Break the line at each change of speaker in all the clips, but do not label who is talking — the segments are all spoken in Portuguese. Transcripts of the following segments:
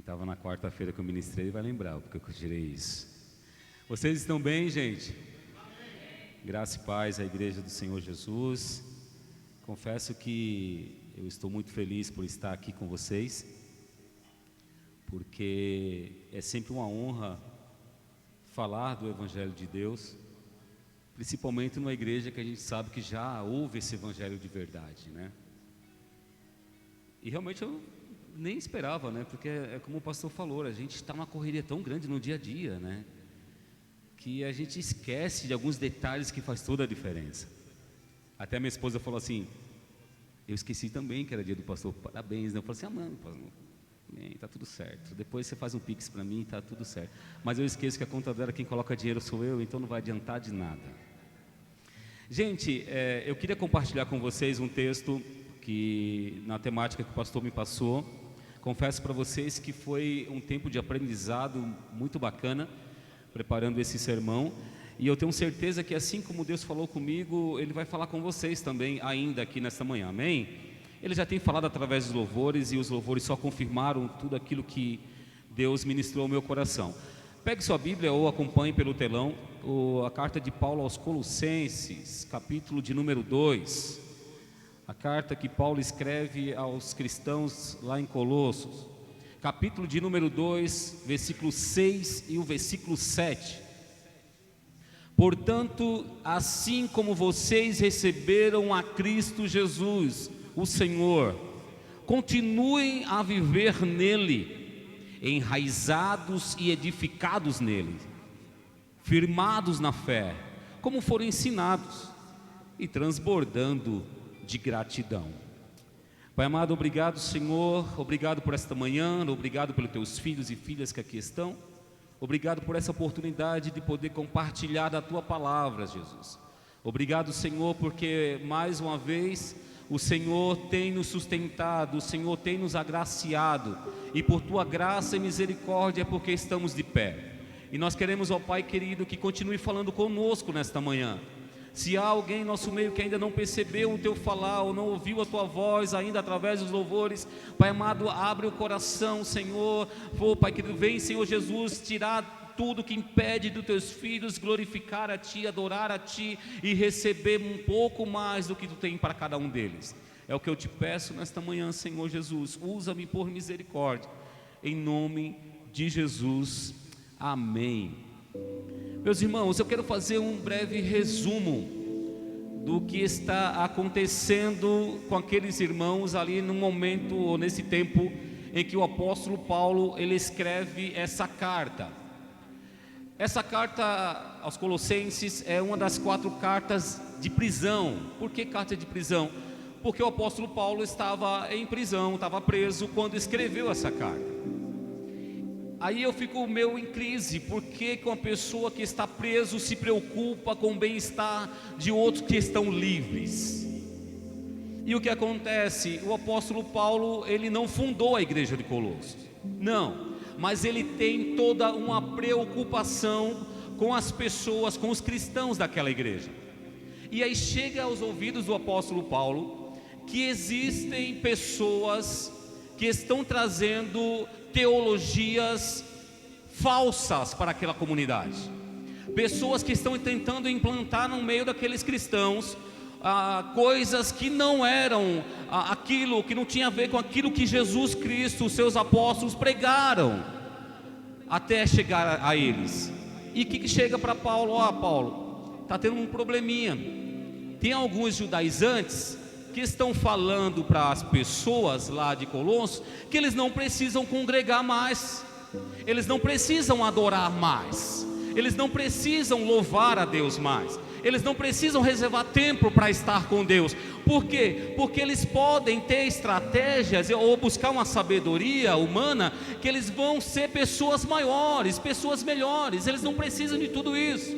estava na quarta-feira que eu ministrei vai lembrar porque eu tirei isso. Vocês estão bem, gente? Amém. Graça e paz à Igreja do Senhor Jesus. Confesso que eu estou muito feliz por estar aqui com vocês, porque é sempre uma honra falar do Evangelho de Deus, principalmente numa igreja que a gente sabe que já houve esse Evangelho de verdade, né? E realmente eu nem esperava, né? Porque é como o pastor falou, a gente está numa correria tão grande no dia a dia, né? Que a gente esquece de alguns detalhes que faz toda a diferença. Até minha esposa falou assim, eu esqueci também que era dia do pastor, parabéns, né? Eu falei assim, mano, tá tudo certo, depois você faz um pix para mim, tá tudo certo. Mas eu esqueço que a conta dela, quem coloca dinheiro sou eu, então não vai adiantar de nada. Gente, eu queria compartilhar com vocês um texto que, na temática que o pastor me passou, confesso para vocês que foi um tempo de aprendizado muito bacana, preparando esse sermão, e eu tenho certeza que assim como Deus falou comigo, Ele vai falar com vocês também, ainda aqui nesta manhã, amém? Ele já tem falado através dos louvores, e os louvores só confirmaram tudo aquilo que Deus ministrou ao meu coração. Pegue sua Bíblia ou acompanhe pelo telão a carta de Paulo aos Colossenses, capítulo de número 2. A carta que Paulo escreve aos cristãos lá em Colossos, capítulo de número 2, versículo 6 e o versículo 7. Portanto, assim como vocês receberam a Cristo Jesus, o Senhor, continuem a viver nele, enraizados e edificados nele, firmados na fé, como foram ensinados, e transbordando de gratidão. Pai amado, obrigado, Senhor, obrigado por esta manhã, obrigado pelos teus filhos e filhas que aqui estão, obrigado por essa oportunidade de poder compartilhar da tua palavra, Jesus. Obrigado, Senhor, porque mais uma vez o Senhor tem nos sustentado, o Senhor tem nos agraciado, e por tua graça e misericórdia é porque estamos de pé. E nós queremos, ó Pai querido, que continue falando conosco nesta manhã. Se há alguém em nosso meio que ainda não percebeu o teu falar, ou não ouviu a tua voz ainda através dos louvores, Pai amado, abre o coração, Senhor. Pai querido, vem, Senhor Jesus, tirar tudo que impede dos teus filhos glorificar a Ti, adorar a Ti e receber um pouco mais do que Tu tem para cada um deles. É o que eu te peço nesta manhã, Senhor Jesus. Usa-me por misericórdia, em nome de Jesus, amém. Meus irmãos, eu quero fazer um breve resumo do que está acontecendo com aqueles irmãos ali no momento, ou nesse tempo em que o apóstolo Paulo, ele escreve essa carta. Essa carta aos Colossenses é uma das 4 cartas de prisão. Por que carta de prisão? Porque o apóstolo Paulo estava em prisão, estava preso quando escreveu essa carta. Aí eu fico meio em crise, porque uma pessoa que está preso se preocupa com o bem-estar de outros que estão livres. E o que acontece? O apóstolo Paulo, ele não fundou a igreja de Colossos, não, mas ele tem toda uma preocupação com as pessoas, com os cristãos daquela igreja. E aí chega aos ouvidos do apóstolo Paulo que existem pessoas que estão trazendo teologias falsas para aquela comunidade, pessoas que estão tentando implantar no meio daqueles cristãos coisas que não eram aquilo, que não tinha a ver com aquilo que Jesus Cristo, os seus apóstolos pregaram, até chegar a eles. E o que chega para Paulo? Paulo, está tendo um probleminha, tem alguns judaizantes que estão falando para as pessoas lá de Colossos que eles não precisam congregar mais, eles não precisam adorar mais, eles não precisam louvar a Deus mais, eles não precisam reservar tempo para estar com Deus. Por quê? Porque eles podem ter estratégias ou buscar uma sabedoria humana, que eles vão ser pessoas maiores, pessoas melhores, eles não precisam de tudo isso.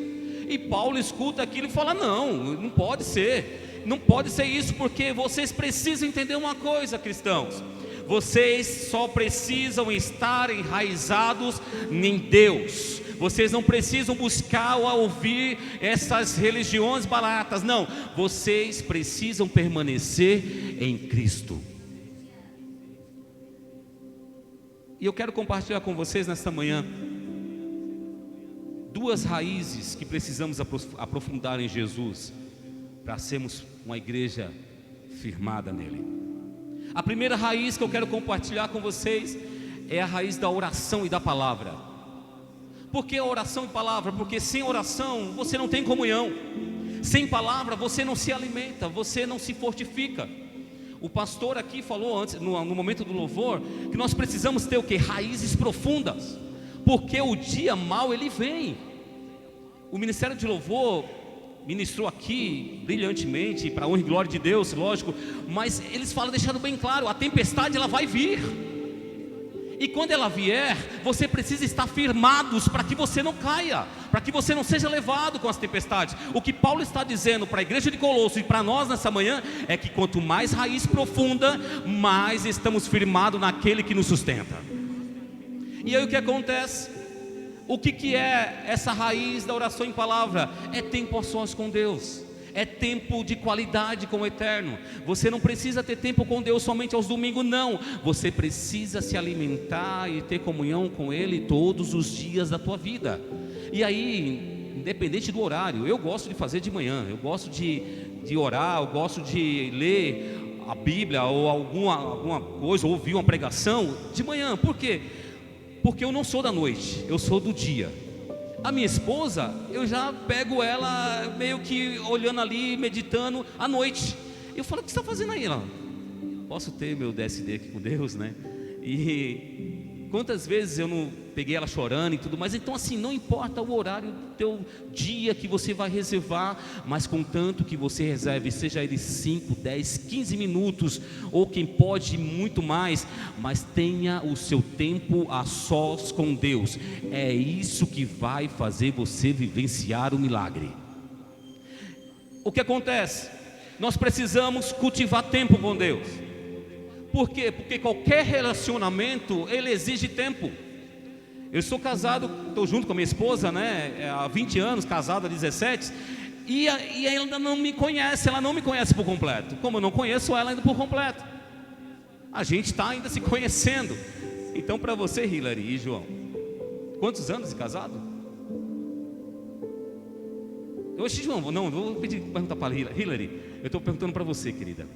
E Paulo escuta aquilo e fala, não pode ser. Não pode ser isso, porque vocês precisam entender uma coisa, cristãos. Vocês só precisam estar enraizados em Deus. Vocês não precisam buscar ou ouvir essas religiões baratas. Não, vocês precisam permanecer em Cristo. E eu quero compartilhar com vocês nesta manhã duas raízes que precisamos aprofundar em Jesus para sermos uma igreja firmada nele. A primeira raiz que eu quero compartilhar com vocês é a raiz da oração e da palavra. Por que oração e palavra? Porque sem oração você não tem comunhão, sem palavra você não se alimenta, você não se fortifica. O pastor aqui falou antes, no momento do louvor, que nós precisamos ter o que? Raízes profundas, porque o dia mau ele vem. O Ministério de Louvor ministrou aqui brilhantemente, para a honra e glória de Deus, lógico, mas eles falam, deixando bem claro, a tempestade ela vai vir, e quando ela vier, você precisa estar firmados para que você não caia, para que você não seja levado com as tempestades. O que Paulo está dizendo para a igreja de Colossos e para nós nessa manhã é que quanto mais raiz profunda, mais estamos firmados naquele que nos sustenta. E aí o que acontece? O que é essa raiz da oração em palavra? É tempo a sós com Deus, é tempo de qualidade com o Eterno. Você não precisa ter tempo com Deus somente aos domingos, não. Você precisa se alimentar e ter comunhão com Ele todos os dias da tua vida. E aí, independente do horário, eu gosto de fazer de manhã, eu gosto de orar, eu gosto de ler a Bíblia ou alguma coisa, ou ouvir uma pregação de manhã. Por quê? Porque eu não sou da noite, eu sou do dia. A minha esposa, eu já pego ela meio que olhando ali, meditando à noite. Eu falo, o que você está fazendo aí? Ela, posso ter meu DSD aqui com Deus, né? E quantas vezes eu não peguei ela chorando e tudo mais. Então assim, não importa o horário do teu dia que você vai reservar, mas contanto que você reserve, seja ele 5, 10, 15 minutos, ou quem pode muito mais, mas tenha o seu tempo a sós com Deus. É isso que vai fazer você vivenciar o milagre. O que acontece? Nós precisamos cultivar tempo com Deus. Por quê? Porque qualquer relacionamento, ele exige tempo. Eu sou casado, estou junto com a minha esposa, né? Há 20 anos, casado há 17. E ela ainda não me conhece, ela não me conhece por completo. Como eu não conheço ela ainda por completo. A gente está ainda se conhecendo. Então para você, Hilary e João, quantos anos de casado? Oxe, João, não, vou perguntar para a Hilary. Eu estou perguntando para você, querida.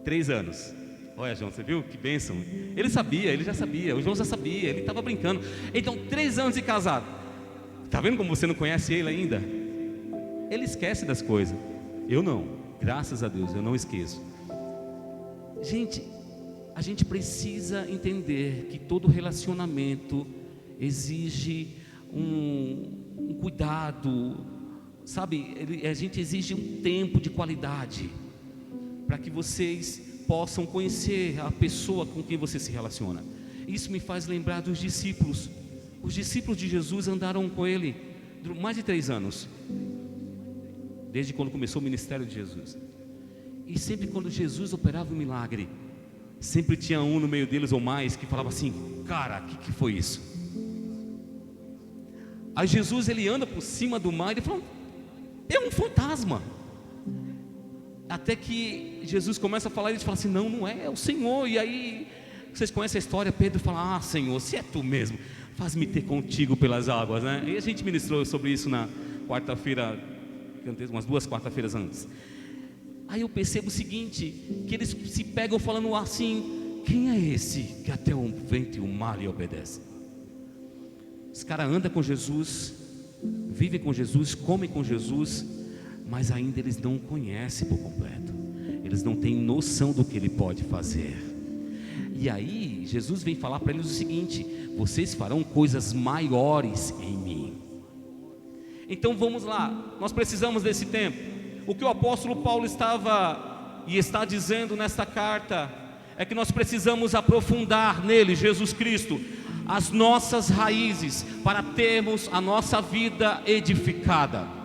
3 anos. Olha, João, você viu? Que bênção. Ele sabia, ele já sabia, o João já sabia, ele estava brincando. Então, 3 anos de casado. Está vendo como você não conhece ele ainda? Ele esquece das coisas. Eu não, graças a Deus, eu não esqueço. Gente, a gente precisa entender que todo relacionamento exige um cuidado, sabe? A gente exige um tempo de qualidade para que vocês possam conhecer a pessoa com quem você se relaciona. Isso me faz lembrar dos discípulos. Os discípulos de Jesus andaram com ele mais de 3 anos, desde quando começou o ministério de Jesus. E sempre quando Jesus operava um milagre, sempre tinha um no meio deles ou mais que falava assim: cara, o que foi isso? Aí Jesus, ele anda por cima do mar e fala: é um fantasma. Até que Jesus começa a falar e eles falam assim: não, não é, é o Senhor. E aí, vocês conhecem a história, Pedro fala: ah, Senhor, se é tu mesmo, faz-me ter contigo pelas águas, né? E a gente ministrou sobre isso na quarta-feira, umas 2 quarta-feiras antes. Aí eu percebo o seguinte, que eles se pegam falando assim: quem é esse que até o vento e o mar lhe obedecem? Os caras andam com Jesus, vivem com Jesus, comem com Jesus, mas ainda eles não o conhecem por completo. Eles não têm noção do que ele pode fazer. E aí Jesus vem falar para eles o seguinte: vocês farão coisas maiores em mim. Então vamos lá, nós precisamos desse tempo. O que o apóstolo Paulo estava e está dizendo nesta carta é que nós precisamos aprofundar nele, Jesus Cristo, as nossas raízes, para termos a nossa vida edificada.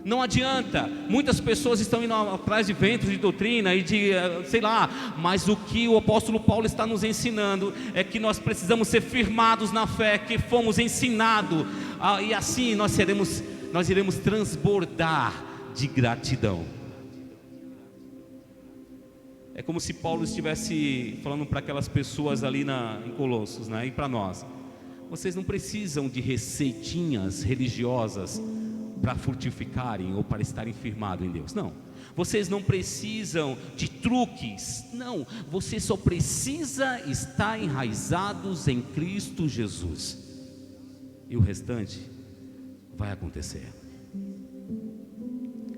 Não adianta, muitas pessoas estão indo atrás de ventos de doutrina e de, sei lá, mas o que o apóstolo Paulo está nos ensinando é que nós precisamos ser firmados na fé que fomos ensinados, e assim nós iremos transbordar de gratidão. É como se Paulo estivesse falando para aquelas pessoas ali em Colossos, né? E para nós: vocês não precisam de receitinhas religiosas para frutificarem ou para estarem firmados em Deus. Não. Vocês não precisam de truques. Não. Você só precisa estar enraizados em Cristo Jesus. E o restante vai acontecer.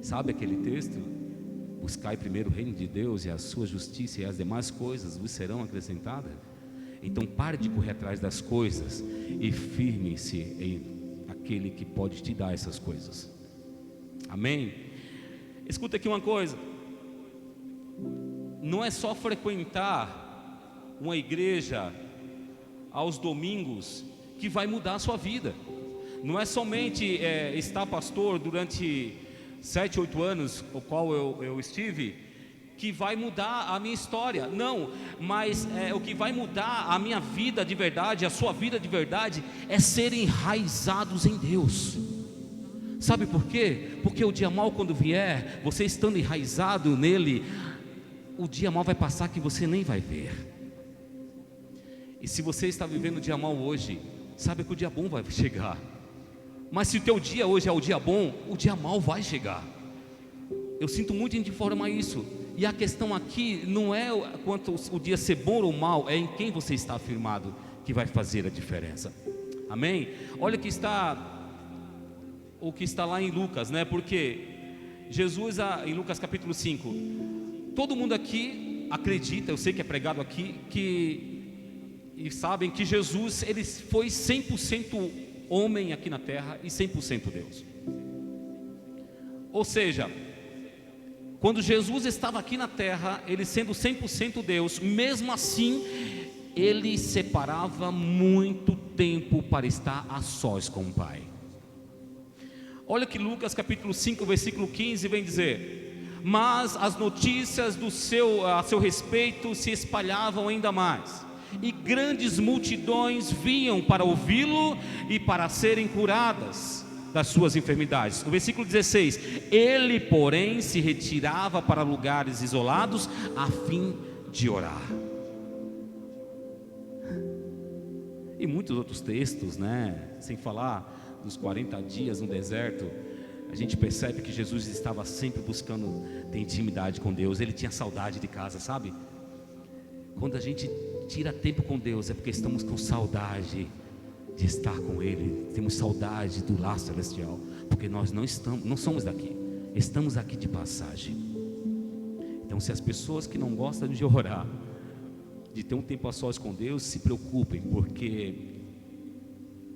Sabe aquele texto? Buscai primeiro o reino de Deus e a sua justiça, e as demais coisas vos serão acrescentadas. Então pare de correr atrás das coisas e firme-se em aquele que pode te dar essas coisas. Amém? Escuta aqui uma coisa: não é só frequentar uma igreja aos domingos que vai mudar a sua vida. Não é somente estar pastor durante 7, 8 anos, o qual eu estive, que vai mudar a minha história. Não, mas o que vai mudar a minha vida de verdade, a sua vida de verdade, é ser enraizados em Deus. Sabe por quê? Porque o dia mau, quando vier, você estando enraizado nele, o dia mau vai passar que você nem vai ver. E se você está vivendo o dia mau hoje, sabe que o dia bom vai chegar. Mas se o teu dia hoje é o dia bom, o dia mau vai chegar. Eu sinto muito em informar isso. E a questão aqui não é quanto o dia ser bom ou mal, é em quem você está afirmado que vai fazer a diferença. Amém? Olha o que está lá em Lucas, né? Porque Jesus, em Lucas capítulo 5, todo mundo aqui acredita, eu sei que é pregado aqui, e sabem que Jesus, ele foi 100% homem aqui na terra e 100% Deus. Ou seja, quando Jesus estava aqui na terra, ele sendo 100% Deus, mesmo assim, ele separava muito tempo para estar a sós com o Pai. Olha que Lucas capítulo 5, versículo 15 vem dizer: mas as notícias a seu respeito se espalhavam ainda mais, e grandes multidões vinham para ouvi-lo e para serem curadas das suas enfermidades. No versículo 16: ele, porém, se retirava para lugares isolados a fim de orar. E muitos outros textos, né? Sem falar dos 40 dias no deserto, a gente percebe que Jesus estava sempre buscando ter intimidade com Deus. Ele tinha saudade de casa, sabe? Quando a gente tira tempo com Deus, é porque estamos com saudade de estar com Ele. Temos saudade do lar celestial, porque nós não somos daqui, estamos aqui de passagem. Então, se as pessoas que não gostam de orar, de ter um tempo a sós com Deus, se preocupem, porque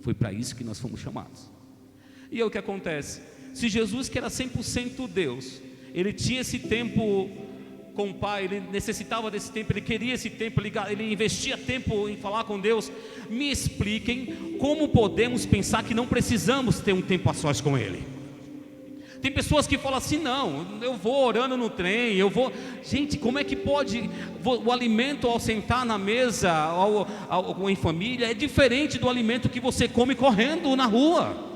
foi para isso que nós fomos chamados. E é o que acontece: se Jesus, que era 100% Deus, ele tinha esse tempo com o Pai, ele necessitava desse tempo, ele queria esse tempo, ele investia tempo em falar com Deus. Me expliquem como podemos pensar que não precisamos ter um tempo a sós com Ele. Tem pessoas que falam assim: não, eu vou orando no trem, eu vou... Gente, como é que pode? O alimento ao sentar na mesa, em família, é diferente do alimento que você come correndo na rua.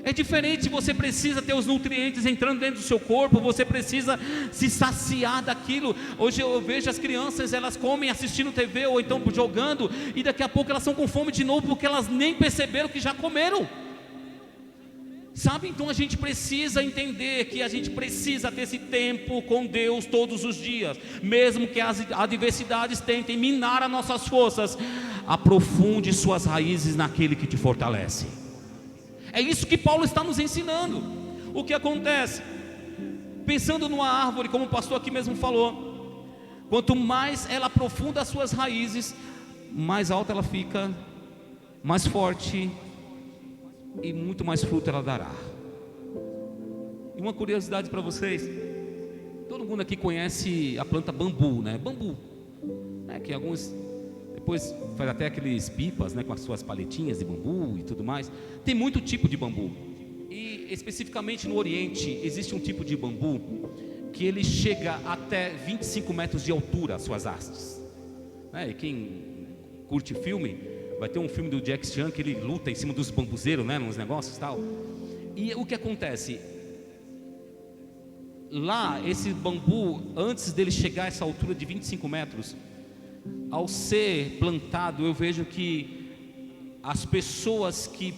É diferente, você precisa ter os nutrientes entrando dentro do seu corpo, você precisa se saciar daquilo. Hoje eu vejo as crianças, elas comem assistindo TV ou então jogando, e daqui a pouco elas estão com fome de novo, porque elas nem perceberam que já comeram. Sabe, então a gente precisa entender que a gente precisa ter esse tempo com Deus todos os dias. Mesmo que as adversidades tentem minar as nossas forças, aprofunde suas raízes naquele que te fortalece. É isso que Paulo está nos ensinando. O que acontece? Pensando numa árvore, como o pastor aqui mesmo falou, quanto mais ela aprofunda as suas raízes, mais alta ela fica, mais forte e muito mais fruto ela dará. E uma curiosidade para vocês: todo mundo aqui conhece a planta bambu, né? Bambu, né? Que alguns depois faz até aqueles pipas, né? Com as suas paletinhas de bambu e tudo mais. Tem muito tipo de bambu, e especificamente no Oriente existe um tipo de bambu que ele chega até 25 metros de altura, as suas hastes, né? E quem curte filme, vai ter um filme do Jack Chan que ele luta em cima dos bambuzeiros, né, nos negócios e tal. E o que acontece? lá, esse bambu, antes dele chegar a essa altura de 25 metros, ao ser plantado, eu vejo que as pessoas que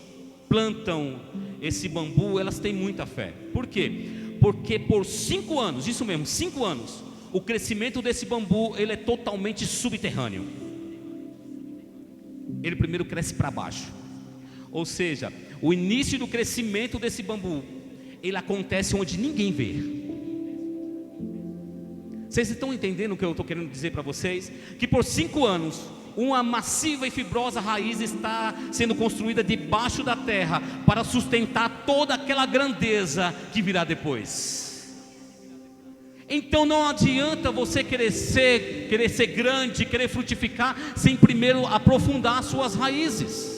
plantam esse bambu, elas têm muita fé. Por quê? Porque por 5 anos, isso mesmo, 5 anos, o crescimento desse bambu, ele é totalmente subterrâneo. Ele primeiro cresce para baixo, ou seja, o início do crescimento desse bambu, ele acontece onde ninguém vê. Vocês estão entendendo o que eu estou querendo dizer para vocês? Que por 5 anos, uma massiva e fibrosa raiz está sendo construída debaixo da terra para sustentar toda aquela grandeza que virá depois. Então não adianta você querer ser grande, querer frutificar, sem primeiro aprofundar suas raízes.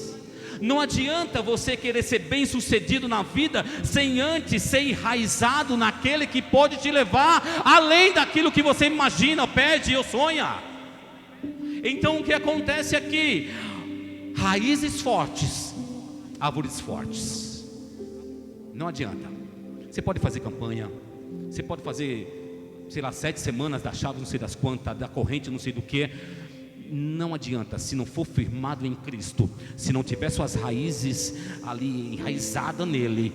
Não adianta você querer ser bem sucedido na vida, sem antes ser enraizado naquele que pode te levar além daquilo que você imagina, pede ou sonha. Então o que acontece aqui? Raízes fortes, árvores fortes. Não adianta. Você pode fazer campanha, você pode fazer, sei lá, 7 semanas da chave não sei das quantas, da corrente não sei do que. Não adianta, se não for firmado em Cristo, se não tiver suas raízes ali enraizadas nele,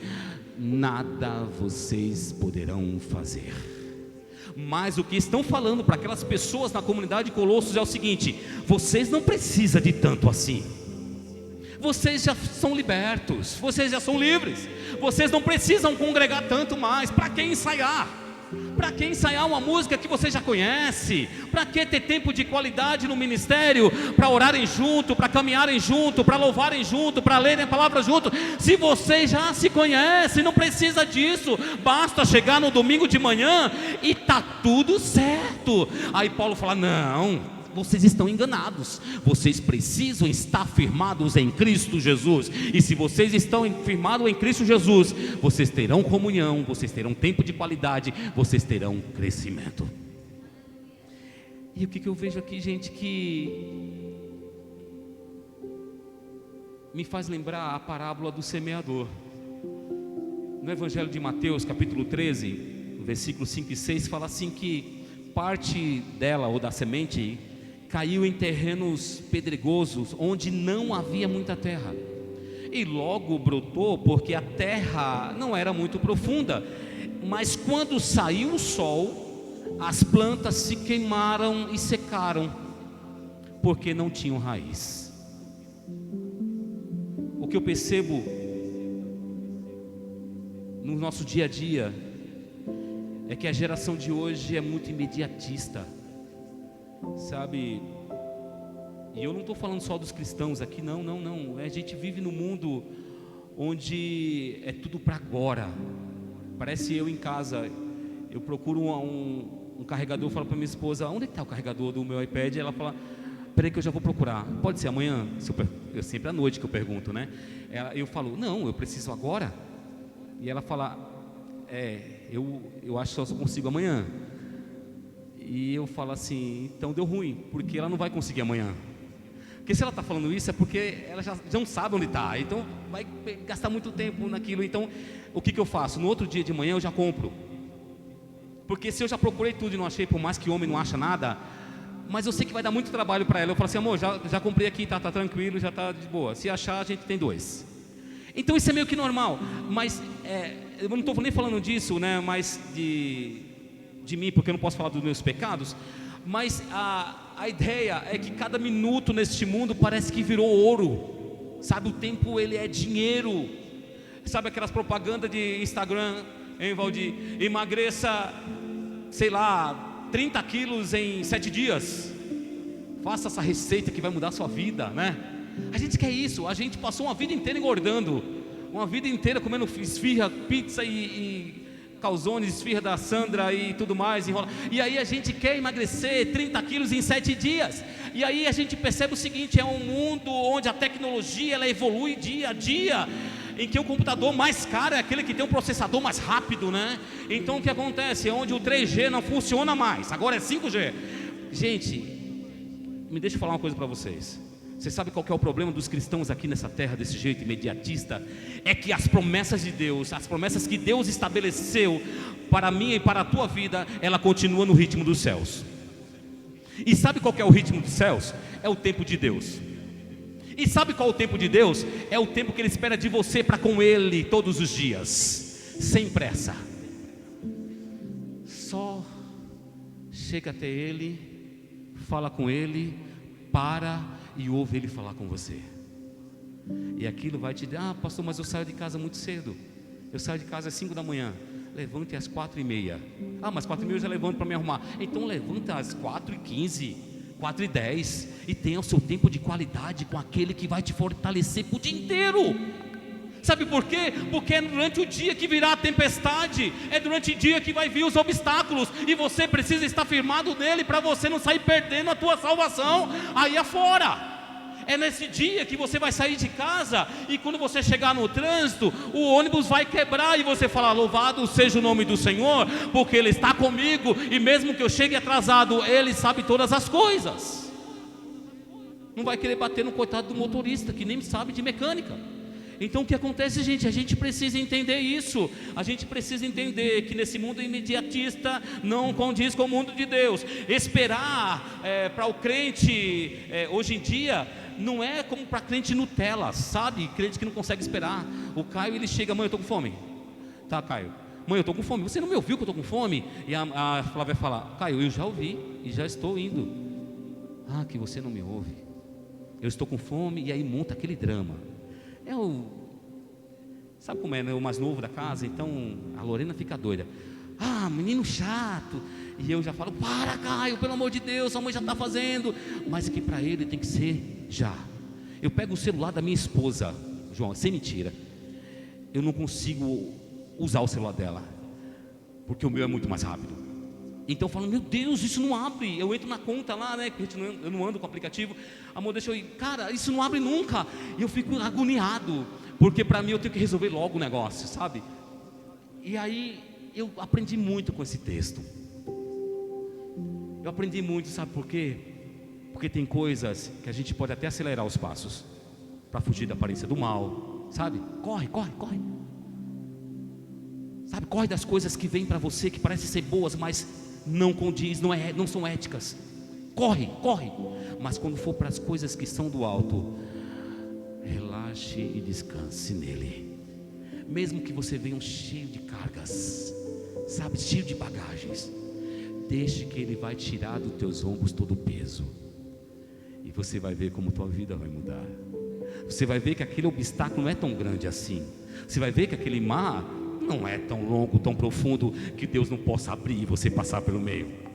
nada vocês poderão fazer. Mas o que estão falando para aquelas pessoas na comunidade de Colossos é o seguinte: vocês não precisam de tanto assim. Vocês já são libertos, vocês já são livres. Vocês não precisam congregar tanto mais. Para que ensaiar? Para que ensaiar uma música que você já conhece? Para que ter tempo de qualidade no ministério? Para orarem junto, para caminharem junto, para louvarem junto, para lerem a palavra junto? Se vocês já se conhecem, não precisa disso. Basta chegar no domingo de manhã e tá tudo certo. Aí Paulo fala: não, vocês estão enganados. Vocês precisam estar firmados em Cristo Jesus. E se vocês estão firmados em Cristo Jesus, vocês terão comunhão, vocês terão tempo de qualidade, vocês terão crescimento. E o que eu vejo aqui, gente, que me faz lembrar a parábola do semeador. No Evangelho de Mateus, capítulo 13, versículos 5 e 6, fala assim que parte dela, ou da semente, caiu em terrenos pedregosos, onde não havia muita terra, e logo brotou, porque a terra não era muito profunda. Mas quando saiu o sol, as plantas se queimaram e secaram, porque não tinham raiz. O que eu percebo no nosso dia a dia é que a geração de hoje é muito imediatista, sabe? E eu não estou falando só dos cristãos aqui, não. A gente vive num mundo onde é tudo para agora. Parece eu em casa, eu procuro um carregador, falo para minha esposa: onde está o carregador do meu iPad? Ela fala: peraí que eu já vou procurar. Pode ser amanhã? Eu sempre à noite que eu pergunto, né? Eu falo: não, eu preciso agora. E ela fala: eu acho que só consigo amanhã. E eu falo assim: então deu ruim, porque ela não vai conseguir amanhã. Porque se ela está falando isso é porque ela já não sabe onde está, então vai gastar muito tempo naquilo. Então o que eu faço? No outro dia de manhã eu já compro. Porque se eu já procurei tudo e não achei, por mais que o homem não acha nada, mas eu sei que vai dar muito trabalho para ela, eu falo assim: amor, já comprei aqui, tá tranquilo, já está de boa. Se achar, a gente tem 2. Então isso é meio que normal. Mas eu não estou nem falando disso, né? Mas de mim, porque eu não posso falar dos meus pecados. Mas a ideia é que cada minuto neste mundo parece que virou ouro, sabe? O tempo, ele é dinheiro. Sabe aquelas propagandas de Instagram, hein, Valdir? Emagreça, sei lá, 30 quilos em 7 dias. Faça essa receita que vai mudar a sua vida, né? A gente quer isso. A gente passou uma vida inteira engordando, uma vida inteira comendo esfirra, pizza e calzone, esfirra da Sandra e tudo mais, enrola. E aí a gente quer emagrecer 30 quilos em 7 dias. E aí a gente percebe o seguinte: é um mundo onde a tecnologia, ela evolui dia a dia, em que o computador mais caro é aquele que tem um processador mais rápido, né? Então o que acontece? É onde o 3G não funciona mais, agora é 5G. Gente, me deixa eu falar uma coisa para vocês. Você sabe qual que é o problema dos cristãos aqui nessa terra desse jeito imediatista? É que as promessas de Deus, as promessas que Deus estabeleceu para mim e para a tua vida, ela continua no ritmo dos céus. E sabe qual que é o ritmo dos céus? É o tempo de Deus. E sabe qual é o tempo de Deus? É o tempo que Ele espera de você para com Ele todos os dias, sem pressa. Só chega até Ele, fala com Ele, para e ouve Ele falar com você. E aquilo vai te dizer: ah, pastor, mas eu saio de casa muito cedo. Eu saio de casa às 5 da manhã. Levante às 4h30. Ah, mas 4h30 eu já levanto para me arrumar. Então levanta às 4h15, 4h10 e tenha o seu tempo de qualidade com aquele que vai te fortalecer por dia inteiro. Sabe por quê? Porque é durante o dia que virá a tempestade, é durante o dia que vai vir os obstáculos, e você precisa estar firmado nele para você não sair perdendo a tua salvação aí afora. É nesse dia que você vai sair de casa, e quando você chegar no trânsito, o ônibus vai quebrar e você fala: louvado seja o nome do Senhor, porque Ele está comigo, e mesmo que eu chegue atrasado, Ele sabe todas as coisas. Não vai querer bater no coitado do motorista, que nem sabe de mecânica. Então o que acontece, gente? A gente precisa entender isso. A gente precisa entender que nesse mundo imediatista não condiz com o mundo de Deus. Esperar para o crente hoje em dia não é como para crente Nutella, sabe? Crente que não consegue esperar. O Caio, ele chega: mãe, eu estou com fome. Tá, Caio? Mãe, eu estou com fome. Você não me ouviu que eu estou com fome? E a Flávia vai falar: Caio, eu já ouvi e já estou indo. Ah, que você não me ouve. Eu estou com fome. E aí monta aquele drama. Sabe como é, né? O mais novo da casa. Então a Lorena fica doida: ah, menino chato. E eu já falo: para, Caio, pelo amor de Deus, a mãe já está fazendo. Mas que para ele tem que ser já. Eu pego o celular da minha esposa, João, sem mentira, eu não consigo usar o celular dela, porque o meu é muito mais rápido. Então eu falo: meu Deus, isso não abre. Eu entro na conta lá, né? Eu não ando com o aplicativo. Amor, deixa eu ir. Cara, isso não abre nunca. E eu fico agoniado, porque para mim eu tenho que resolver logo o negócio, sabe? E aí eu aprendi muito com esse texto. Eu aprendi muito, sabe por quê? Porque tem coisas que a gente pode até acelerar os passos para fugir da aparência do mal, sabe? Corre, corre, corre. Sabe, corre das coisas que vêm para você, que parecem ser boas, mas não condiz, não são éticas. Corre, corre. Mas quando for para as coisas que são do alto, relaxe e descanse nele. Mesmo que você venha cheio de cargas, sabe, cheio de bagagens, deixe que Ele vai tirar dos teus ombros todo o peso. E você vai ver como tua vida vai mudar. Você vai ver que aquele obstáculo não é tão grande assim. Você vai ver que aquele mar não é tão longo, tão profundo, que Deus não possa abrir e você passar pelo meio.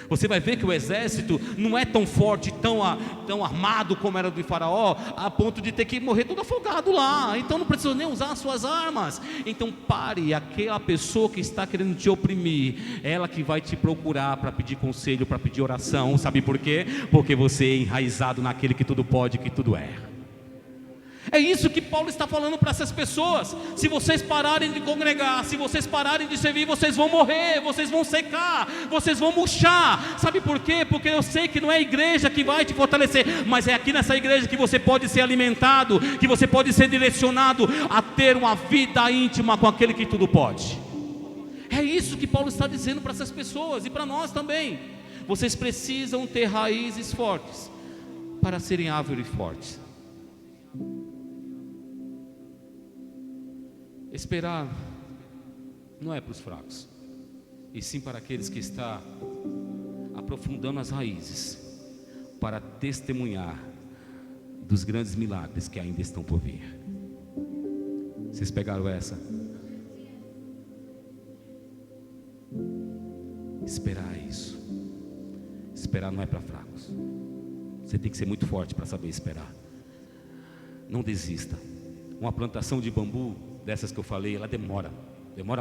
Você vai ver que o exército não é tão forte, tão armado como era do Faraó, a ponto de ter que morrer todo afogado lá. Então não precisa nem usar as suas armas. Então pare, aquela pessoa que está querendo te oprimir, ela que vai te procurar para pedir conselho, para pedir oração. Sabe por quê? Porque você é enraizado naquele que tudo pode, que tudo é. É isso que Paulo está falando para essas pessoas. Se vocês pararem de congregar, se vocês pararem de servir, vocês vão morrer, vocês vão secar, vocês vão murchar. Sabe por quê? Porque eu sei que não é a igreja que vai te fortalecer, mas é aqui nessa igreja que você pode ser alimentado, que você pode ser direcionado a ter uma vida íntima com aquele que tudo pode. É isso que Paulo está dizendo para essas pessoas e para nós também. Vocês precisam ter raízes fortes para serem árvores fortes. Esperar não é para os fracos, e sim para aqueles que estão aprofundando as raízes, para testemunhar dos grandes milagres que ainda estão por vir. Vocês pegaram essa? Esperar é isso. Esperar não é para fracos. Você tem que ser muito forte para saber esperar. Não desista. Uma plantação de bambu dessas que eu falei, ela demora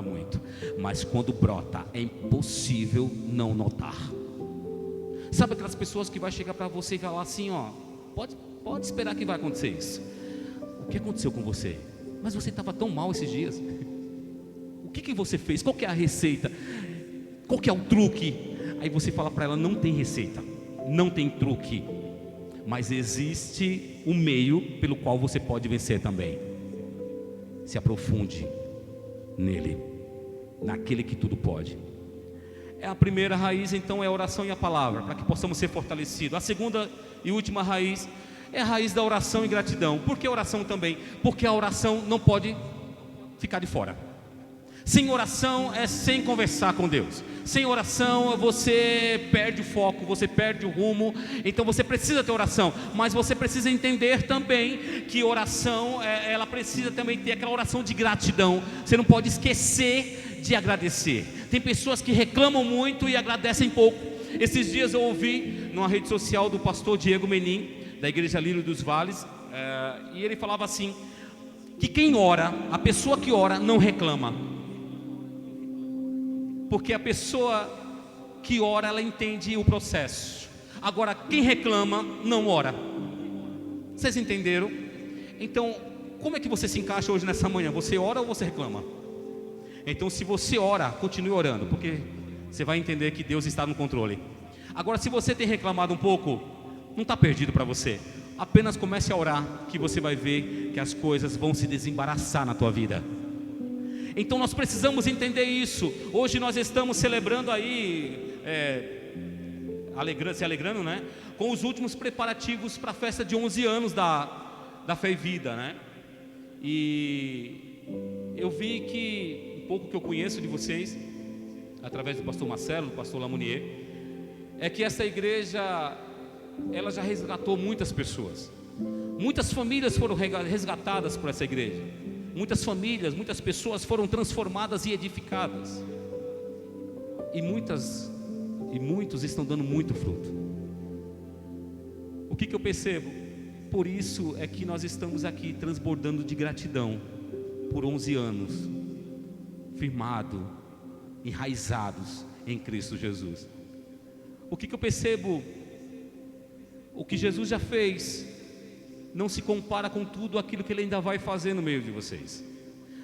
muito, mas quando brota é impossível não notar. Sabe aquelas pessoas que vai chegar para você e falar assim: ó, pode esperar que vai acontecer isso. O que aconteceu com você? Mas você estava tão mal esses dias. O que você fez? Qual que é a receita? Qual que é o truque? Aí você fala para ela: não tem receita, não tem truque, mas existe um meio pelo qual você pode vencer também. Se aprofunde nele, naquele que tudo pode. A primeira raiz então é a oração e a palavra, para que possamos ser fortalecidos. A segunda e última raiz é a raiz da oração e gratidão. Por que oração também? Porque a oração não pode ficar de fora. Sem oração é sem conversar com Deus. Sem oração você perde o foco, você perde o rumo. Então você precisa ter oração, mas você precisa entender também que oração, ela precisa também ter aquela oração de gratidão. Você não pode esquecer de agradecer. Tem pessoas que reclamam muito e agradecem pouco. Esses dias eu ouvi numa rede social do pastor Diego Menin, da Igreja Lírio dos Vales, e ele falava assim, que quem ora, a pessoa que ora não reclama, porque a pessoa que ora, ela entende o processo. Agora quem reclama não ora. Vocês entenderam? Então como é que você se encaixa hoje nessa manhã? Você ora ou você reclama? Então se você ora, continue orando, porque você vai entender que Deus está no controle. Agora se você tem reclamado um pouco, não está perdido para você. Apenas comece a orar, que você vai ver que as coisas vão se desembaraçar na tua vida. Então nós precisamos entender isso. Hoje nós estamos celebrando aí, se alegrando, né? Com os últimos preparativos para a festa de 11 anos da Fé e Vida, né? E eu vi que, um pouco que eu conheço de vocês, através do pastor Marcelo, do pastor Lamounier, é que essa igreja, ela já resgatou muitas pessoas. Muitas famílias foram resgatadas por essa igreja. Muitas famílias, muitas pessoas foram transformadas e edificadas. E muitos estão dando muito fruto. O que eu percebo? Por isso é que nós estamos aqui transbordando de gratidão por 11 anos, firmado, enraizados em Cristo Jesus. O que eu percebo? O que Jesus já fez não se compara com tudo aquilo que Ele ainda vai fazer no meio de vocês.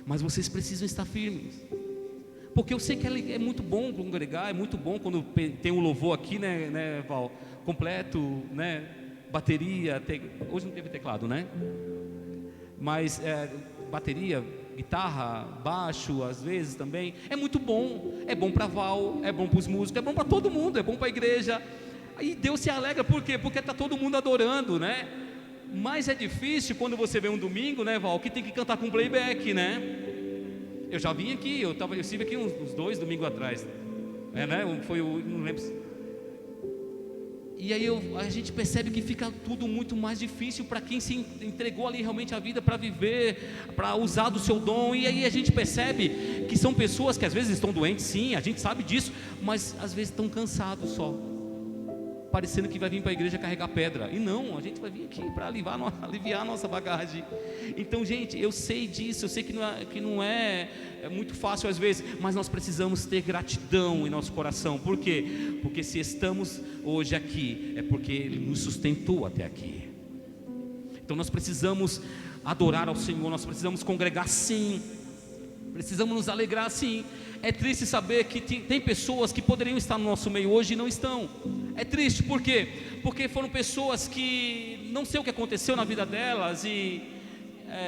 Mas vocês precisam estar firmes, porque eu sei que é muito bom congregar, é muito bom quando tem um louvor aqui, né, Val? Completo, né? Bateria, hoje não teve teclado, né? Mas bateria, guitarra, baixo, às vezes também. É muito bom, é bom para Val, é bom para os músicos, é bom para todo mundo, é bom para a igreja. E Deus se alegra, por quê? Porque está todo mundo adorando, né? Mas é difícil quando você vê um domingo, né, Val, que tem que cantar com playback, né? Eu já vim aqui, eu estive aqui uns 2 domingos atrás, né? Não lembro. E aí a gente percebe que fica tudo muito mais difícil para quem se entregou ali realmente a vida para viver, para usar do seu dom. E aí a gente percebe que são pessoas que às vezes estão doentes, sim, a gente sabe disso, mas às vezes estão cansados só, parecendo que vai vir para a igreja carregar pedra. E não, a gente vai vir aqui para aliviar a nossa bagagem. Então, gente, eu sei disso, eu sei que não é muito fácil às vezes, mas nós precisamos ter gratidão em nosso coração. Por quê? Porque se estamos hoje aqui, é porque Ele nos sustentou até aqui. Então nós precisamos adorar ao Senhor, nós precisamos congregar sim, precisamos nos alegrar sim. É triste saber que tem pessoas que poderiam estar no nosso meio hoje e não estão. É triste, por quê? Porque foram pessoas que não sei o que aconteceu na vida delas e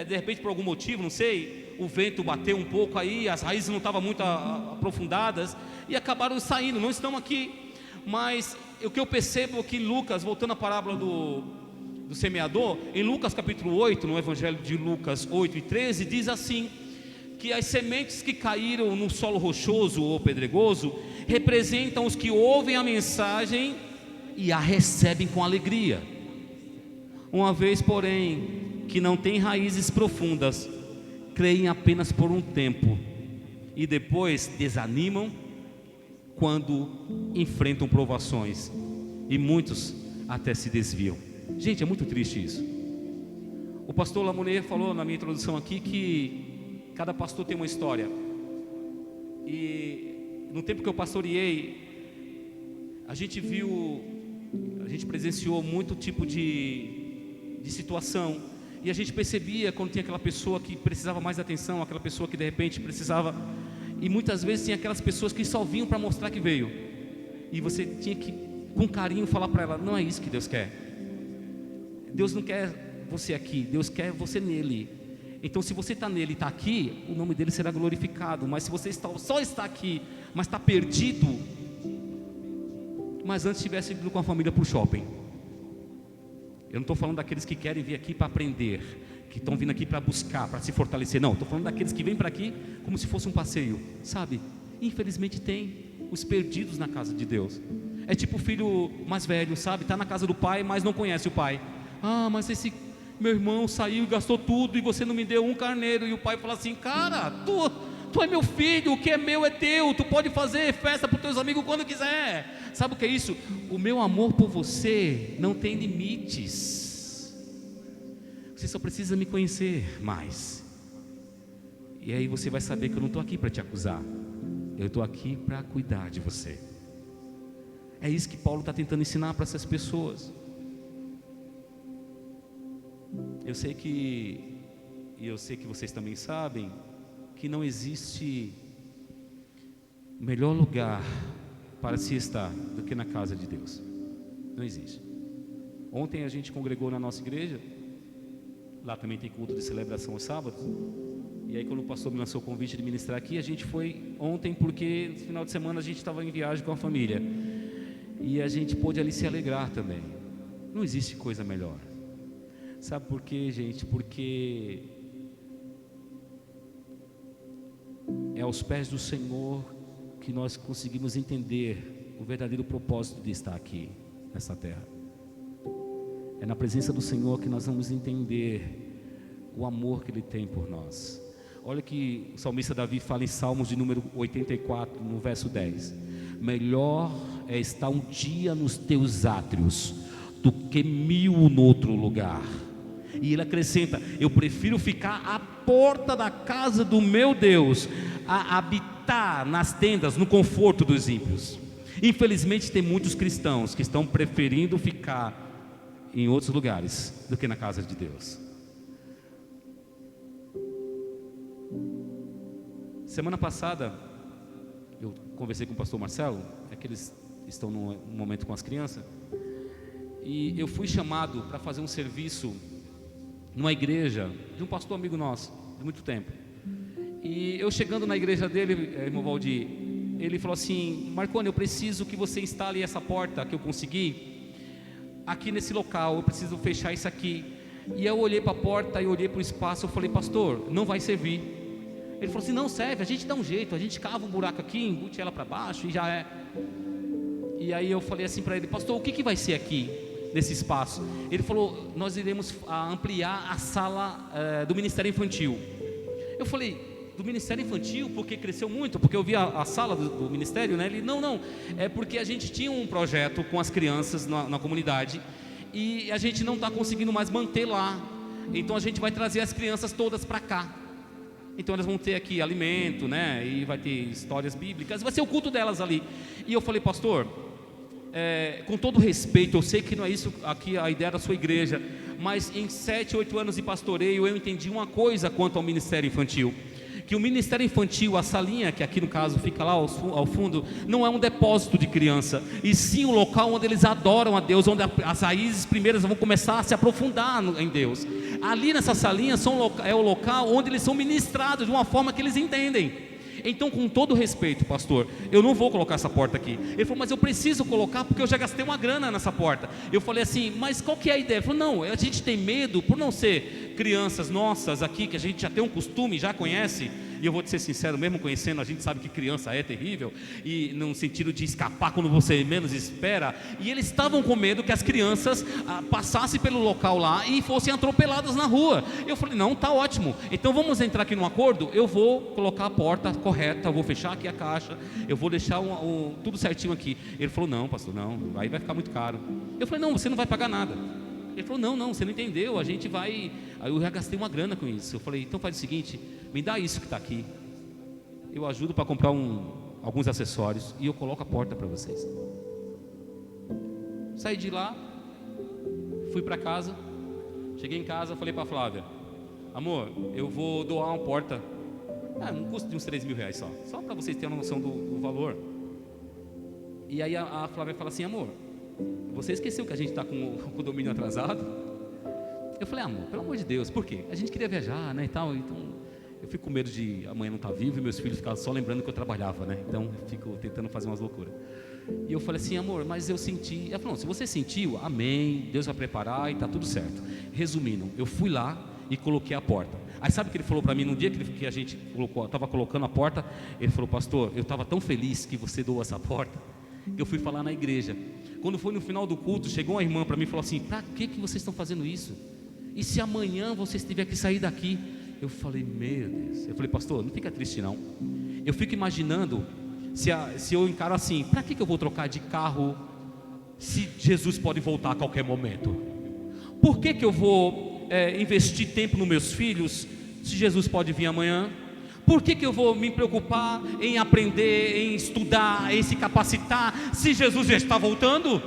de repente por algum motivo, não sei, o vento bateu um pouco aí, as raízes não estavam muito aprofundadas e acabaram saindo, não estão aqui. Mas o que eu percebo é que Lucas, voltando à parábola do semeador, em Lucas capítulo 8, no evangelho de Lucas 8:13, diz assim, que as sementes que caíram no solo rochoso ou pedregoso representam os que ouvem a mensagem e a recebem com alegria. Uma vez, porém, que não têm raízes profundas, creem apenas por um tempo e depois desanimam quando enfrentam provações, e muitos até se desviam. Gente, é muito triste isso. O pastor Lamounier falou na minha introdução aqui que cada pastor tem uma história. E no tempo que eu pastoreei, a gente presenciou muito tipo de situação. E a gente percebia quando tinha aquela pessoa que precisava mais atenção, aquela pessoa que de repente precisava. E muitas vezes tinha aquelas pessoas que só vinham para mostrar que veio. E você tinha que, com carinho, falar para ela: não é isso que Deus quer. Deus não quer você aqui, Deus quer você nele. Então se você está nele e está aqui, o nome dele será glorificado. Mas se você só está aqui, mas está perdido, mas antes tivesse ido com a família para o shopping. Eu não estou falando daqueles que querem vir aqui para aprender, que estão vindo aqui para buscar, para se fortalecer. Não, estou falando daqueles que vêm para aqui como se fosse um passeio, sabe? Infelizmente tem os perdidos na casa de Deus. É tipo o filho mais velho, sabe? Está na casa do pai, mas não conhece o pai. Ah, mas esse meu irmão saiu e gastou tudo e você não me deu um carneiro. E o pai fala assim: cara, tu é meu filho, o que é meu é teu, tu pode fazer festa para os teus amigos quando quiser. Sabe o que é isso? O meu amor por você não tem limites. Você só precisa me conhecer mais. E aí você vai saber que eu não estou aqui para te acusar, eu estou aqui para cuidar de você. É isso que Paulo está tentando ensinar para essas pessoas. Eu sei que vocês também sabem que não existe melhor lugar para se estar do que na casa de Deus. Não existe. Ontem a gente congregou na nossa igreja. Lá também tem culto de celebração aos sábados. E aí quando o pastor me lançou o convite de ministrar aqui, a gente foi ontem porque no final de semana a gente estava em viagem com a família. E a gente pôde ali se alegrar também. Não existe coisa melhor. Sabe por quê, gente? Porque é aos pés do Senhor que nós conseguimos entender o verdadeiro propósito de estar aqui nessa terra. É na presença do Senhor que nós vamos entender o amor que Ele tem por nós. Olha que o salmista Davi fala em Salmos de número 84, no verso 10: melhor é estar um dia nos teus átrios do que 1000 no outro lugar. E ele acrescenta: eu prefiro ficar à porta da casa do meu Deus a habitar nas tendas, no conforto dos ímpios. Infelizmente tem muitos cristãos que estão preferindo ficar em outros lugares do que na casa de Deus. Semana passada eu conversei com o pastor Marcelo, é que eles estão num momento com as crianças, e eu fui chamado para fazer um serviço numa igreja de um pastor amigo nosso, de muito tempo. E eu chegando na igreja dele, irmão Valdir, ele falou assim: Marconi, eu preciso que você instale essa porta que eu consegui aqui nesse local, eu preciso fechar isso aqui. E eu olhei para a porta e olhei para o espaço, eu falei: pastor, não vai servir. Ele falou assim: não serve, a gente dá um jeito, a gente cava um buraco aqui, embute ela para baixo e já é. E aí eu falei assim para ele: pastor, o que vai ser aqui nesse espaço? Ele falou: nós iremos ampliar a sala do Ministério Infantil. Eu falei: do Ministério Infantil, porque cresceu muito, porque eu vi a sala do Ministério, né? Ele: não, é porque a gente tinha um projeto com as crianças na comunidade e a gente não está conseguindo mais manter lá, então a gente vai trazer as crianças todas para cá. Então elas vão ter aqui alimento, né? E vai ter histórias bíblicas, vai ser o culto delas ali. E eu falei: pastor, com todo respeito, eu sei que não é isso aqui a ideia da sua igreja, mas em 7, 8 anos de pastoreio eu entendi uma coisa quanto ao Ministério Infantil, que o Ministério Infantil, a salinha, que aqui no caso fica lá ao fundo, não é um depósito de criança, e sim um local onde eles adoram a Deus, onde as raízes primeiras vão começar a se aprofundar em Deus. Ali nessa salinha é o local onde eles são ministrados de uma forma que eles entendem. Então, com todo respeito, pastor, eu não vou colocar essa porta aqui. Ele falou: mas eu preciso colocar porque eu já gastei uma grana nessa porta. Eu falei assim: mas qual que é a ideia? Ele falou: não, a gente tem medo por não ser crianças nossas aqui, que a gente já tem um costume, já conhece. E eu vou te ser sincero, mesmo conhecendo, a gente sabe que criança é terrível, e no sentido de escapar quando você menos espera. E eles estavam com medo que as crianças passassem pelo local lá e fossem atropeladas na rua. Eu falei: não, tá ótimo, então vamos entrar aqui num acordo. Eu vou colocar a porta correta, eu vou fechar aqui a caixa, eu vou deixar tudo certinho aqui. Ele falou: não, pastor, não, aí vai ficar muito caro. Eu falei: não, você não vai pagar nada. Ele falou: não, você não entendeu, a gente vai... Aí eu já gastei uma grana com isso. Eu falei: então faz o seguinte, me dá isso que está aqui, eu ajudo para comprar alguns acessórios e eu coloco a porta para vocês. Saí de lá, fui para casa, cheguei em casa, falei para a Flávia: amor, eu vou doar uma porta, um custo de uns 3 mil reais só para vocês terem uma noção do valor. E aí a Flávia fala assim: amor, você esqueceu que a gente está com o condomínio atrasado? Eu falei, amor, pelo amor de Deus, por quê? A gente queria viajar, né, e tal, então eu fico com medo de amanhã não estar vivo e meus filhos ficarem só lembrando que eu trabalhava, né, então eu fico tentando fazer umas loucuras. E eu falei assim, amor, mas eu senti. Ela falou, se você sentiu, amém, Deus vai preparar e está tudo certo. Resumindo, eu fui lá e coloquei a porta. Aí sabe o que ele falou para mim no dia que a gente estava colocando a porta? Ele falou, pastor, eu estava tão feliz que você doou essa porta, que eu fui falar na igreja. Quando foi no final do culto, chegou uma irmã para mim e falou assim, para que vocês estão fazendo isso? E se amanhã vocês tiverem que sair daqui? Eu falei, meu Deus. Eu falei, pastor, não fica triste não. Eu fico imaginando, se eu encaro assim, para que eu vou trocar de carro se Jesus pode voltar a qualquer momento? Por que eu vou investir tempo nos meus filhos se Jesus pode vir amanhã? Por que eu vou me preocupar em aprender, em estudar, em se capacitar, se Jesus já está voltando?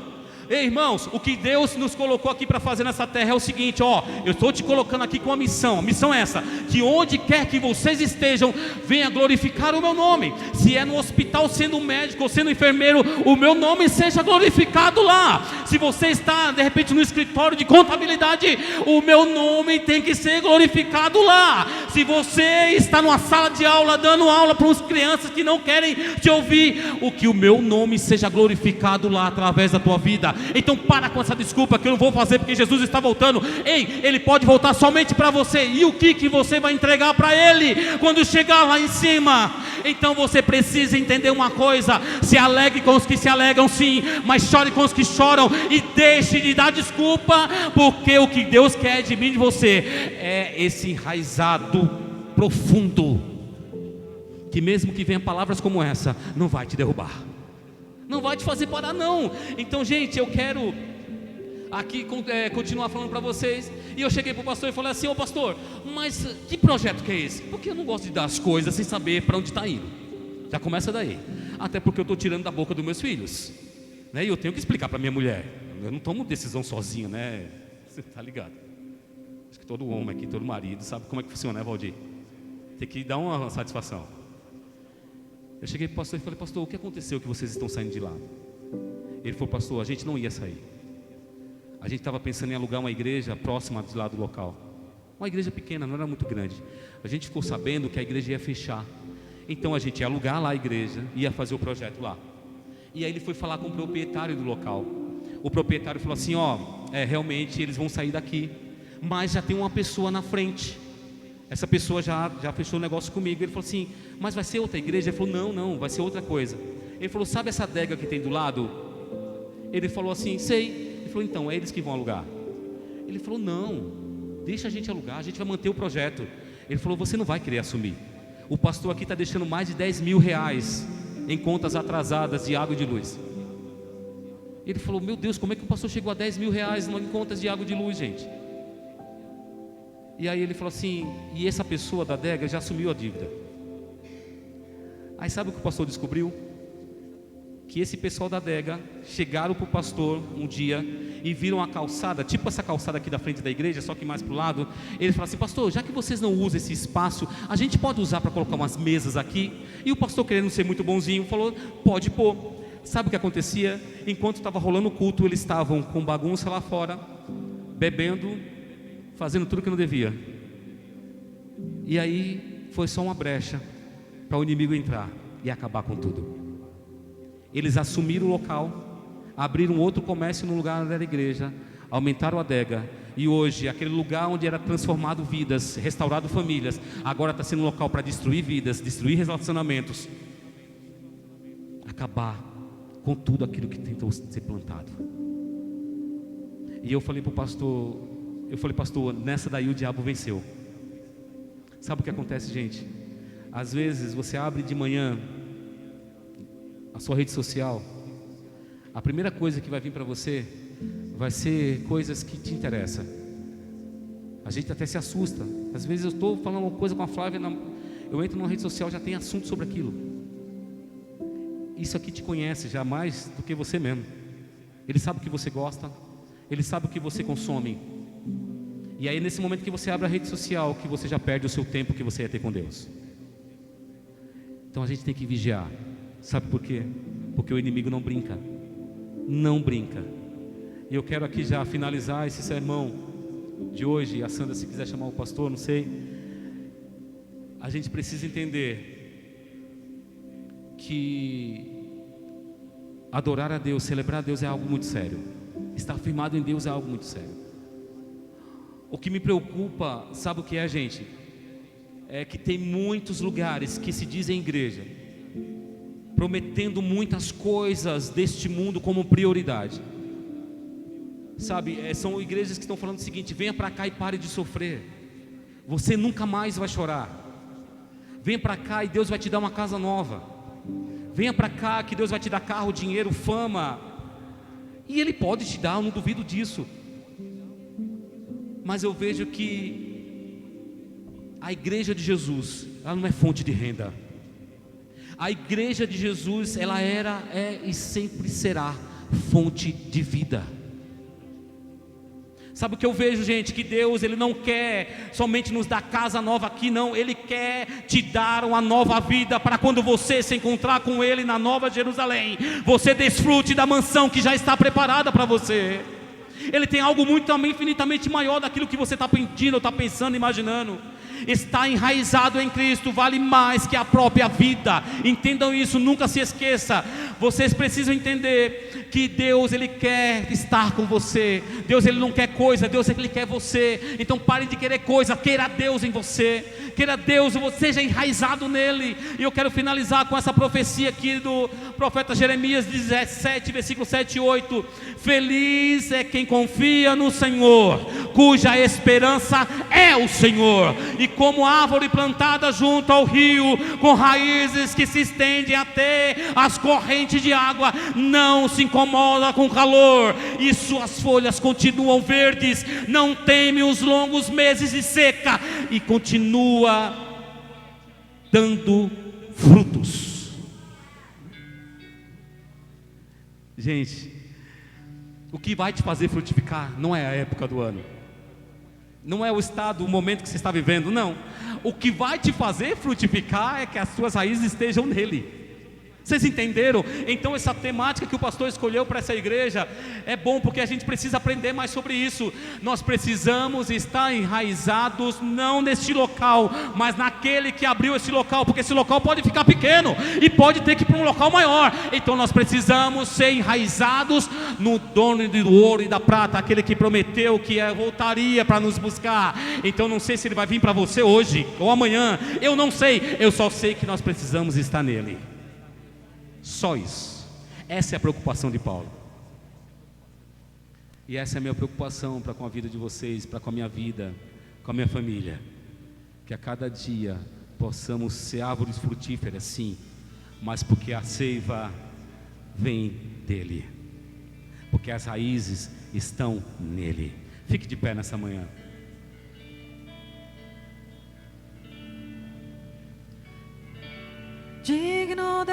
Ei, irmãos, o que Deus nos colocou aqui para fazer nessa terra é o seguinte, ó, eu estou te colocando aqui com a missão é essa, que onde quer que vocês estejam, venha glorificar o meu nome. Se é no hospital sendo médico ou sendo enfermeiro, o meu nome seja glorificado lá. Se você está de repente no escritório de contabilidade, o meu nome tem que ser glorificado lá. Se você está numa sala de aula, dando aula para umas crianças que não querem te ouvir, que o meu nome seja glorificado lá através da tua vida. Então para com essa desculpa que eu não vou fazer porque Jesus está voltando. Ei, Ele pode voltar somente para você. E o que você vai entregar para Ele quando chegar lá em cima? Então você precisa entender uma coisa: se alegre com os que se alegram, sim, mas chore com os que choram, e deixe de dar desculpa, porque o que Deus quer de mim e de você é esse enraizado profundo, que mesmo que venha palavras como essa, não vai te derrubar, não vai te fazer parar não. Então, gente, eu quero aqui continuar falando para vocês. E eu cheguei para o pastor e falei assim, ô pastor, mas que projeto que é esse? Porque eu não gosto de dar as coisas sem saber para onde está indo. Já começa daí. Até porque eu estou tirando da boca dos meus filhos, né? E eu tenho que explicar para minha mulher. Eu não tomo decisão sozinho, né? Você está ligado? Acho que todo homem aqui, todo marido sabe como é que funciona, né, Valdir? Tem que dar uma satisfação. Eu cheguei para o pastor e falei, pastor, o que aconteceu que vocês estão saindo de lá? Ele falou, pastor, a gente não ia sair. A gente estava pensando em alugar uma igreja próxima de lá do local. Uma igreja pequena, não era muito grande. A gente ficou sabendo que a igreja ia fechar. Então a gente ia alugar lá a igreja, ia fazer o projeto lá. E aí ele foi falar com o proprietário do local. O proprietário falou assim, realmente eles vão sair daqui, mas já tem uma pessoa na frente. Essa pessoa já fechou o negócio comigo. Ele falou assim, mas vai ser outra igreja? Ele falou, não, vai ser outra coisa. Ele falou, sabe essa adega que tem do lado? Ele falou assim, sei. Ele falou, então, é eles que vão alugar. Ele falou, não, deixa a gente alugar, a gente vai manter o projeto. Ele falou, você não vai querer assumir. O pastor aqui está deixando mais de 10 mil reais em contas atrasadas de água e de luz. Ele falou, meu Deus, como é que o pastor chegou a 10 mil reais em contas de água e de luz, gente? E aí ele falou assim, e essa pessoa da adega já assumiu a dívida. Aí sabe o que o pastor descobriu? Que esse pessoal da adega chegaram para o pastor um dia e viram a calçada, tipo essa calçada aqui da frente da igreja, só que mais para o lado. Ele falou assim, pastor, já que vocês não usam esse espaço, a gente pode usar para colocar umas mesas aqui? E o pastor, querendo ser muito bonzinho, falou, pode pôr. Sabe o que acontecia? Enquanto estava rolando o culto, eles estavam com bagunça lá fora, bebendo, fazendo tudo que não devia. E aí foi só uma brecha para o inimigo entrar e acabar com tudo. Eles assumiram o local, abriram outro comércio no lugar onde era a igreja, aumentaram a adega, e hoje aquele lugar onde era transformado vidas, restaurado famílias, agora está sendo um local para destruir vidas, destruir relacionamentos, acabar com tudo aquilo que tentou ser plantado. E eu falei para o pastor, pastor, nessa daí o diabo venceu. Sabe o que acontece, gente? Às vezes você abre de manhã a sua rede social, a primeira coisa que vai vir para você vai ser coisas que te interessam. A gente até se assusta. Às vezes eu estou falando uma coisa com a Flávia, eu entro numa rede social, já tem assunto sobre aquilo. Isso aqui te conhece já mais do que você mesmo. Ele sabe o que você gosta, ele sabe o que você consome. E aí nesse momento que você abre a rede social, que você já perde o seu tempo que você ia ter com Deus. Então a gente tem que vigiar. Sabe por quê? Porque o inimigo não brinca. Não brinca. E eu quero aqui já finalizar esse sermão de hoje, e a Sandra, se quiser chamar o pastor, não sei. A gente precisa entender que adorar a Deus, celebrar a Deus é algo muito sério. Estar firmado em Deus é algo muito sério. O que me preocupa, sabe o que é, gente? É que tem muitos lugares que se dizem igreja, prometendo muitas coisas deste mundo como prioridade. Sabe, são igrejas que estão falando o seguinte: venha para cá e pare de sofrer. Você nunca mais vai chorar. Venha para cá e Deus vai te dar uma casa nova. Venha para cá que Deus vai te dar carro, dinheiro, fama. E Ele pode te dar, eu não duvido disso. Mas eu vejo que a igreja de Jesus, ela não é fonte de renda. A igreja de Jesus, ela era, é e sempre será fonte de vida. Sabe o que eu vejo, gente? Que Deus, Ele não quer somente nos dar casa nova aqui, não. Ele quer te dar uma nova vida, para quando você se encontrar com Ele na Nova Jerusalém, você desfrute da mansão que já está preparada para você. Ele tem algo muito infinitamente maior daquilo que você está pedindo, está pensando, imaginando. Estar enraizado em Cristo vale mais que a própria vida. Entendam isso, nunca se esqueça. Vocês precisam entender que Deus, Ele quer estar com você. Deus, Ele não quer coisa, Deus, Ele quer você. Então pare de querer coisa, queira Deus em você. Queira Deus, você seja enraizado nele. E eu quero finalizar com essa profecia aqui do profeta Jeremias 17, versículo 7 e 8. Feliz é quem confia no Senhor, cuja esperança é o Senhor. E como árvore plantada junto ao rio, com raízes que se estendem até as correntes de água, não se incomoda com o calor, e suas folhas continuam verdes, não teme os longos meses de seca, e continua dando frutos. Gente, o que vai te fazer frutificar não é a época do ano, não é o estado, o momento que você está vivendo, não. O que vai te fazer frutificar é que as suas raízes estejam nele. Vocês entenderam? Então essa temática que o pastor escolheu para essa igreja é bom, porque a gente precisa aprender mais sobre isso. Nós precisamos estar enraizados não neste local, mas naquele que abriu esse local, porque esse local pode ficar pequeno e pode ter que ir para um local maior. Então nós precisamos ser enraizados no dono do ouro e da prata, aquele que prometeu que voltaria para nos buscar. Então não sei se ele vai vir para você hoje ou amanhã, eu não sei, eu só sei que nós precisamos estar nele. Só isso. Essa é a preocupação de Paulo. E essa é a minha preocupação para com a vida de vocês, para com a minha vida, com a minha família. Que a cada dia possamos ser árvores frutíferas, sim, mas porque a seiva vem dele, porque as raízes estão nele. Fique de pé nessa manhã.
Digno